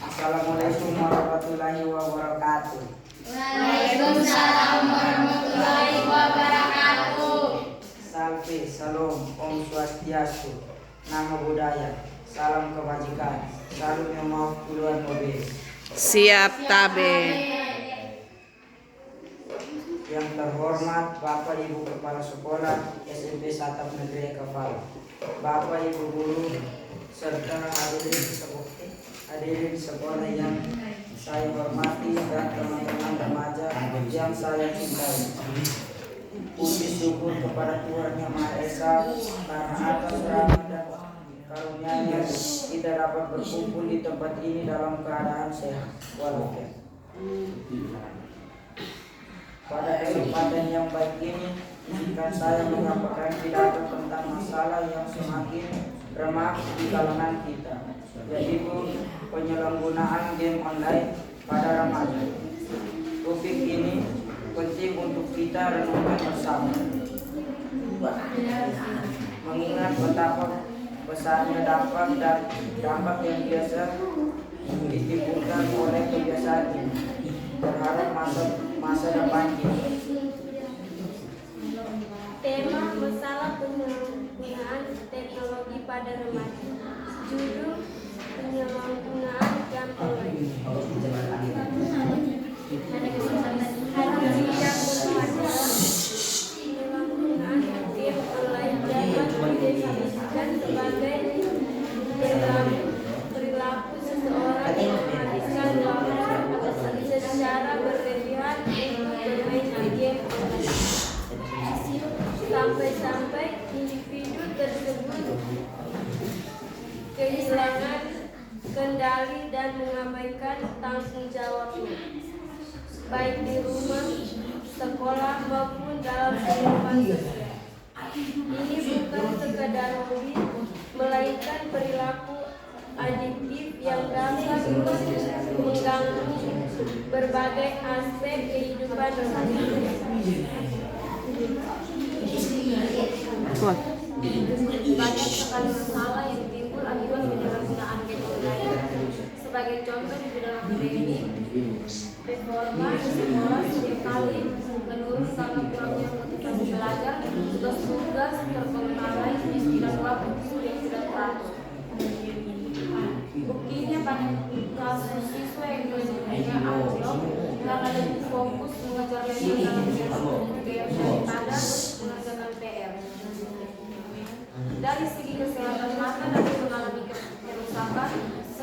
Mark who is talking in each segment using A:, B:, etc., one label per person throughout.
A: Assalamualaikum warahmatullahi wabarakatuh.
B: Waalaikumsalam warahmatullahi wabarakatuh.
A: Salve, Salam, Om Swastiastu, Namo Buddhaya, Salam Kebajikan, Salam yang maaf puluhan mobil.
C: Siap tabe.
A: Yang terhormat Bapak Ibu Kepala Sekolah SMP Satap Negeri Kepala, Bapak Ibu Guru, serta hadirin sekolah yang saya hormati dan teman-teman remaja yang saya cintai. Puji syukur kepada Tuhan Yang Maha Esa karena atas rahmat dan karunia-Nya kita dapat berkumpul di tempat ini dalam keadaan sehat walafiat. Pada kesempatan yang baik ini, izinkan saya menyampaikan pidato tentang masalah yang semakin remah di kalangan kita, yaitu penyalahgunaan game online pada remaja. Topik ini penting untuk kita renungkan bersama, mengingat betapa besarnya dampak yang biasa ditimbulkan oleh kebiasaan ini terhadap masa depan kita.
B: Tema masalah penyalahgunaan teknologi pada remaja. Judul penyalahgunaan game online. Penyalahgunaan game online dapat didefinisikan sebagai perilaku seseorang yang menghabiskan waktu secara berlebihan untuk bermain game online, sampai-sampai individu tersebut kehilangan kendali dan mengabaikan tanggung jawabnya, baik di rumah, sekolah maupun dalam kehidupan sosial. Ini bukan sekadar hobi, melainkan perilaku adiktif yang dapat mengganggu berbagai aspek kehidupan remaja. Banyak sekali masalah yang timbul akibat penyalahgunaan game online. Sebagai contoh di bidang akademik, performa di sekolah seringkali menurun karena kurangnya motivasi belajar, tugas terbengkalai dan waktu yang tidak teratur. Buktinya banyak kasus siswa yang belajarnya anjlok karena lebih fokus mengejar nilai dalam game daripada mengerjakan PR. Dari segi kesehatan mata dapat mengalami kerusakan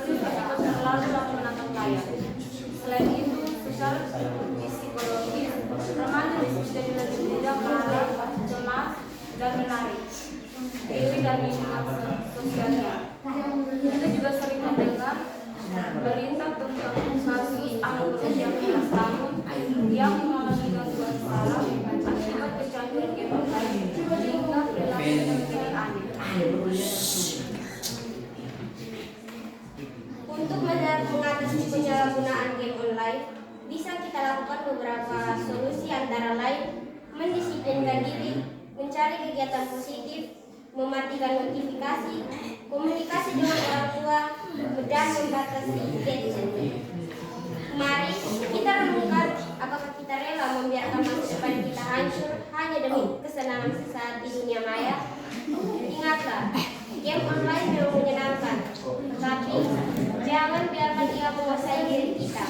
B: akibat terlalu lama menatap layar. Selain itu, secara psikologis, remaja menjadi lebih mudah marah, cemas, dan menarik diri dan lingkungan sosialnya. Kita juga sering mendengar berita tentang kasus anak berusia 15 tahun yang mengalami gangguan saraf akibat kecanduan game online hingga perilaku menjadi aneh. Untuk mengatasi penyalahgunaan game online, bisa kita lakukan beberapa solusi, antara lain mendisiplinkan diri, mencari kegiatan positif, mematikan notifikasi, komunikasi dengan orang tua, dan membatasi gadget. Mari kita renungkan, apakah kita rela membiarkan masa depan kita hancur hanya demi kesenangan sesaat di dunia maya? Ingatlah, game online memang menyenangkan, tapi jangan biarkan ia menguasai diri kita.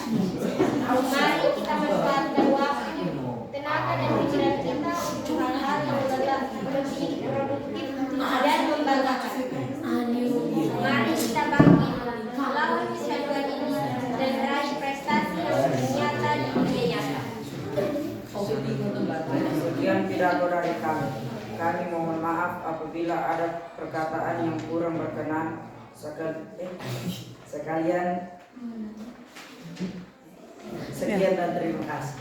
B: Mari kita manfaatkan waktu, tenaga, dan pikiran kita untuk hal-hal yang lebih produktif dan membanggakan. Mari kita bangkit melawan kecanduan ini dan meraih prestasi yang nyata di dunia nyata.
A: Sekian pidato dari kami. Kami mohon maaf apabila ada perkataan yang kurang berkenan. Sekian dan terima kasih.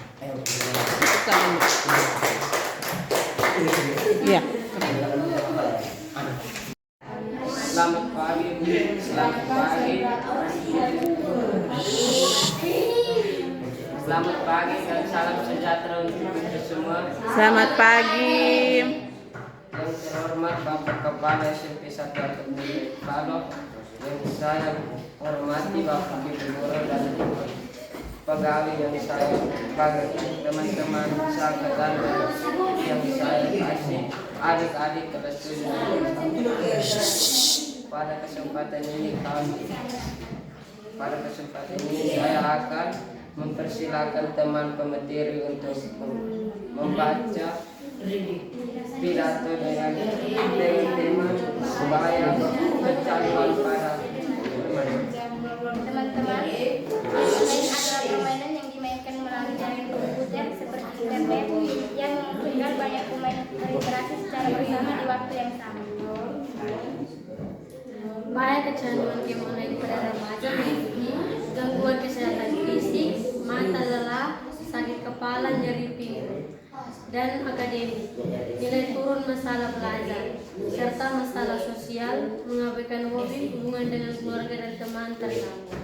C: Ya.
A: Selamat pagi. Selamat pagi. Selamat pagi dan salam sejahtera untuk kita semua.
C: Selamat pagi.
D: Yang terhormat Bapak Kepala SMP 1 Atap Negeri Kepala, yang saya hormati Bapak Ibu Guru dan pegawai yang saya bagi teman-teman seangkatan yang saya kasih, adik-adik kelas 7. Pada kesempatan ini saya akan mempersilahkan teman pemateri untuk membaca pidato dengan tema supaya kecanduan pada
B: Teman-teman, lain adalah permainan yang dimainkan melalui jaringan komputer seperti internet yang memungkinkan banyak pemain berinteraksi secara bersama di waktu yang sama.
E: Bahaya kecanduan game online pada remaja meliputi gangguan kesehatan fisik, mata lelah, sakit kepala, nyeri pinggang, dan akademik, nilai turun masalah belajar, serta masalah sosial, mengabaikan hobi, hubungan dengan keluarga dan teman terganggu.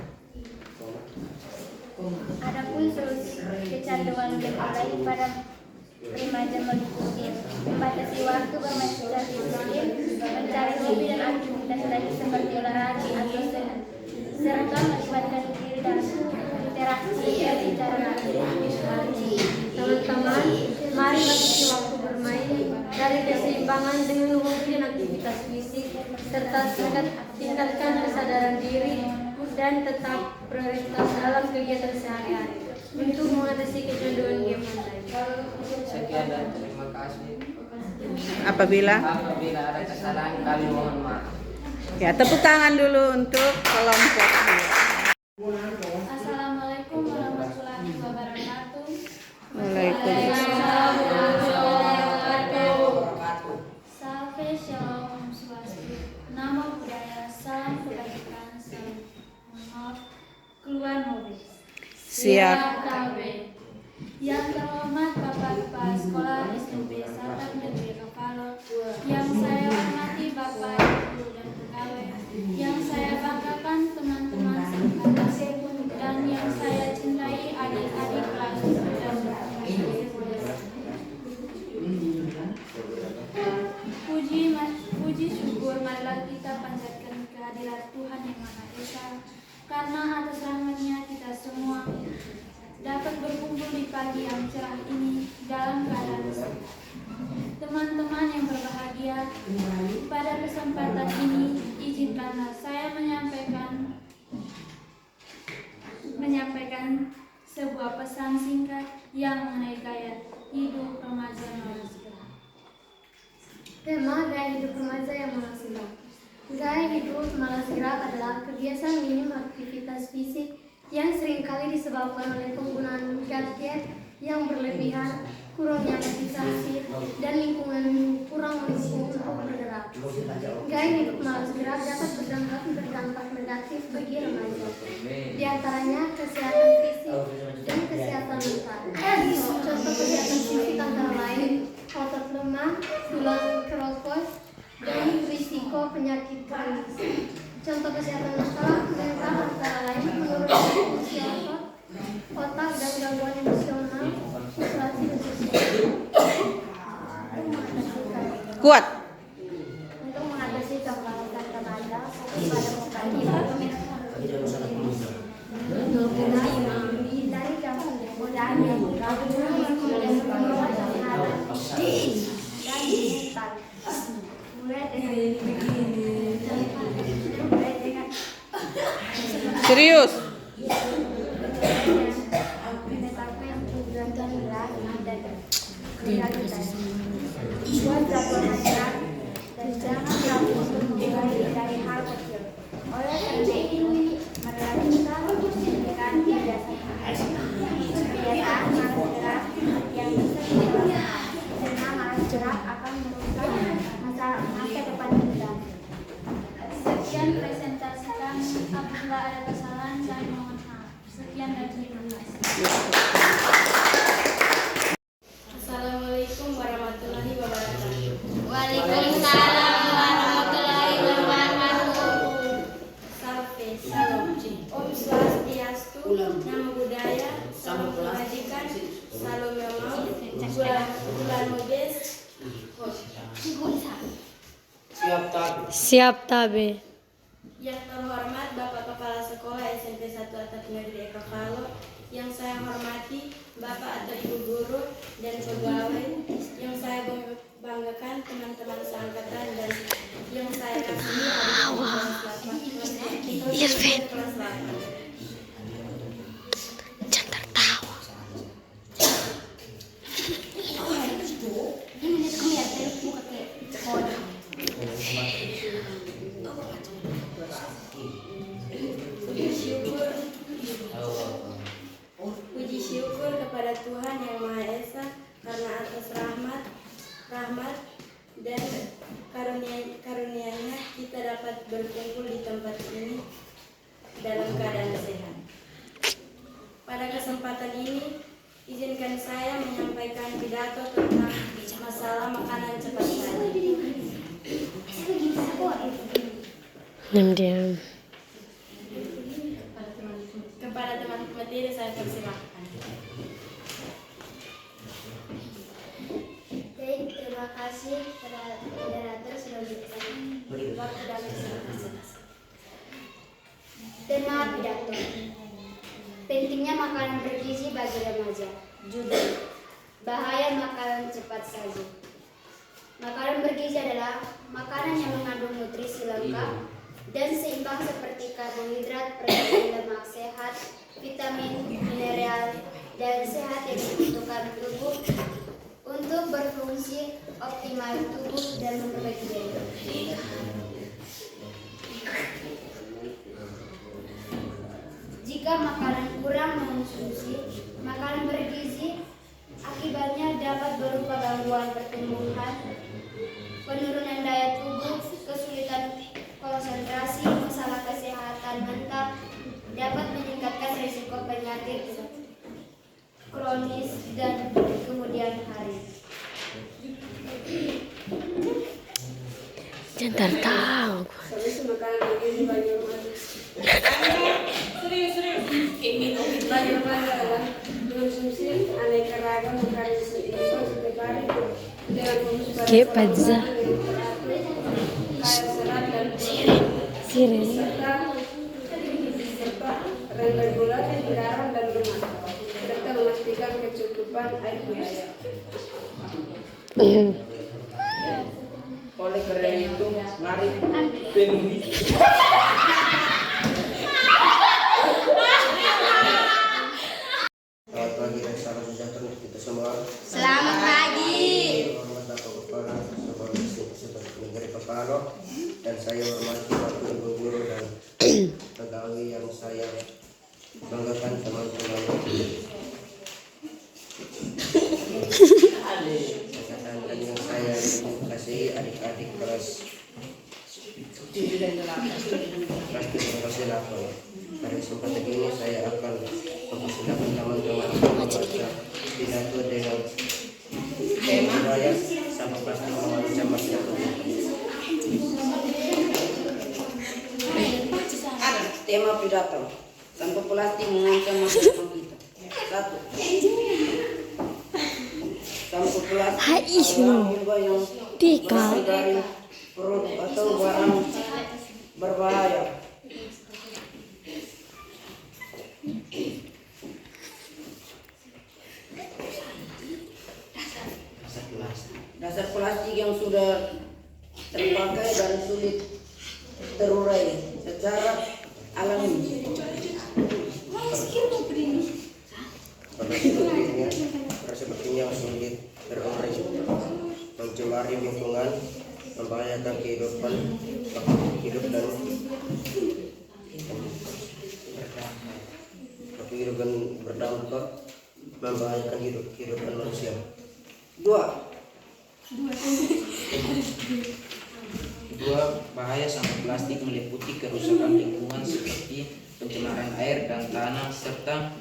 B: Adapun solusi kecanduan game online pada remaja meliputi membatasi waktu bermain secara disiplin, mencari hobi dan aktivitas lain seperti olahraga atau senam, serta melibatkan diri dalam interaksi secara langsung.
E: Teman-teman, mari batasi waktu bermain dari keseimbangan dengan hobi dan aktivitas fisik, serta tingkatkan kesadaran diri dan tetap prioritas dalam kegiatan sehari-hari untuk mengatasi kecanduan game online.
D: sekian dan terima kasih.
C: Apabila
D: Apabila ada kesalahan kami mohon maaf.
C: ya, tepuk tangan dulu untuk kelompok B.
E: Assalamualaikum warahmatullahi wabarakatuh.
C: Waalaikumsalam.
E: Salve Shalom Om Swastiastu. Nama budaya, salam kebajikan, salam hormat, keluar hobi.
C: Siap.
E: Tabe. Yang terhormat Bapak Kepala Sekolah SMP 1 Atap Negeri Kepala, yang saya hormati Bapak Ibu dan pegawai, yang saya banggakan teman-teman seangkatan, dan yang saya cintai adik-adik kelas 7 dan puji syukur marilah kita panjatkan kehadirat Tuhan Yang Maha Esa, karena atas rahmat-Nya kita semua dapat berkumpul di pagi yang cerah ini dalam keadaan sehat. Teman-teman yang berbahagia, pada kesempatan ini izinkanlah saya menyampaikan sebuah pesan singkat yang mengenai gaya hidup remaja maksimal. Tema gaya hidup remaja yang maksimal. Gaya hidup malas gerak adalah kebiasaan minim aktivitas fisik yang seringkali disebabkan oleh penggunaan gadget yang berlebihan, kurangnya motivasi, dan lingkungan kurang mendukung untuk bergerak. Gaya hidup malas gerak dapat berdampak negatif bagi remaja, di antaranya kesehatan fisik dan kesehatan mental. Contoh kesehatan fisik antara lain otot lemah, tulang keropos, dan risiko penyakit kronis. Contoh kesehatan mental antara lain menurunkan fungsi otak dan gangguan emosional, isolasi dan sosial.
C: Kuat.
B: Untuk mengatasi kekhawatiran remaja, fokus pada mengkaji dari dampak godaan yang mengganggu dan membawa kesehatan fisik dan mental. Mulai dengan
C: Serius.
B: menetapkan tujuan dan gerak dan prioritas. Buat jadwal harian dan jangan ragu untuk memulai dari hal kecil. Oleh karena ini, marilah kita menjadikan kebiasaan malas gerak yang bisa dilakukan, karena malas gerak akan merusak masa depan kita.
E: Sekian presentasi kami. Apabila ada kesalahan, kami mohon maaf. Sekian dan terima kasih.
B: Assalamualaikum warahmatullahi
C: Siap tabe.
B: Yang terhormat Bapak Kepala Sekolah SMP 1 Atap Negeri Eka Falo, yang saya hormati Bapak atau Ibu Guru dan pegawai, yang saya banggakan teman-teman seangkatan, dan yang saya kasihi adik-adik kelas 8. Puji syukur kepada Tuhan Yang Maha Esa karena atas rahmat dan karunia-Nya kita dapat berkumpul di tempat ini dalam keadaan sehat. Pada kesempatan ini, izinkan saya menyampaikan pidato tentang masalah makanan cepat saji.
C: Diam.
B: Kepada teman materi saya persilahkan.
E: Baik, terima kasih moderator sudah beri waktu dan kesempatan. Tema pidato: pentingnya makanan bergizi bagi remaja. Judul: bahaya makanan cepat saji. Makanan bergizi adalah makanan yang mengandung nutrisi lengkap dan seimbang seperti karbohidrat, protein, lemak sehat, vitamin, mineral, dan sehat yang dibutuhkan tubuh untuk berfungsi optimal tubuh dan memperbaiki daya. Jika makanan kurang mengonsumsi makanan bergizi, akibatnya dapat berupa gangguan pertumbuhan, penurunan daya tubuh, kesulitan konsentrasi, masalah kesehatan mental, dapat meningkatkan risiko penyakit kronis dan kemudian hari.
C: Jangan tahu.
B: Solusi makanan bergizi bagi remaja. Bagi remaja adalah mengonsumsi aneka ragam makanan seimbang setiap hari dengan mengonsumsi
C: Kayak pizza.
B: kaya serat dan
C: Siren.
B: serta rendah gula, garam dan lemak, serta memastikan kecukupan air budaya.
A: Oleh karena itu, mari penuhi
F: Selamat pagi dan salam sejahtera untuk kita semua.
B: Selamat pagi.
F: Hormat Bapak Kepala Sekolah SMP Negeri Kepala, dan saya hormati Bapak Ibu Guru dan pegawai yang saya banggakan, teman-teman dan yang saya kasihi adik-adik kelas 7 dan 8. Pada kesempatan ini saya akan mempersilahkan teman-teman membaca pidato dengan budaya sampah plastik mengancam masa depan.
A: tema pidato. Sampah plastik mengancam masa depan kita. 1. Sampah plastik adalah limbah yang berasal dari produk atau barang berbahaya. Dasar plastik yang sudah terpakai dan sulit terurai secara alami.
F: Pada sepertinya sulit terurai, mencemari lingkungan, membahayakan kehidupan hidup dan kehidupan berdampak, membahayakan kehidupan manusia.
A: 2.
G: Bahaya sampah plastik meliputi kerusakan lingkungan seperti pencemaran air dan tanah serta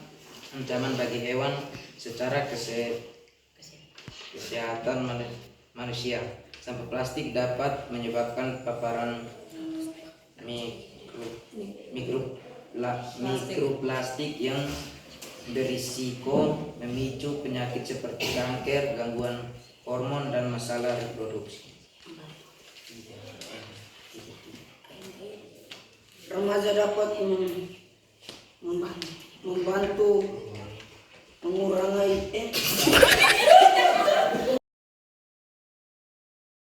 G: ancaman bagi hewan secara kesehatan manusia. Sampah plastik dapat menyebabkan paparan mikroplastik yang berisiko memicu penyakit seperti kanker, gangguan hormon, dan masalah reproduksi.
A: Remaja dapat membantu mengurangi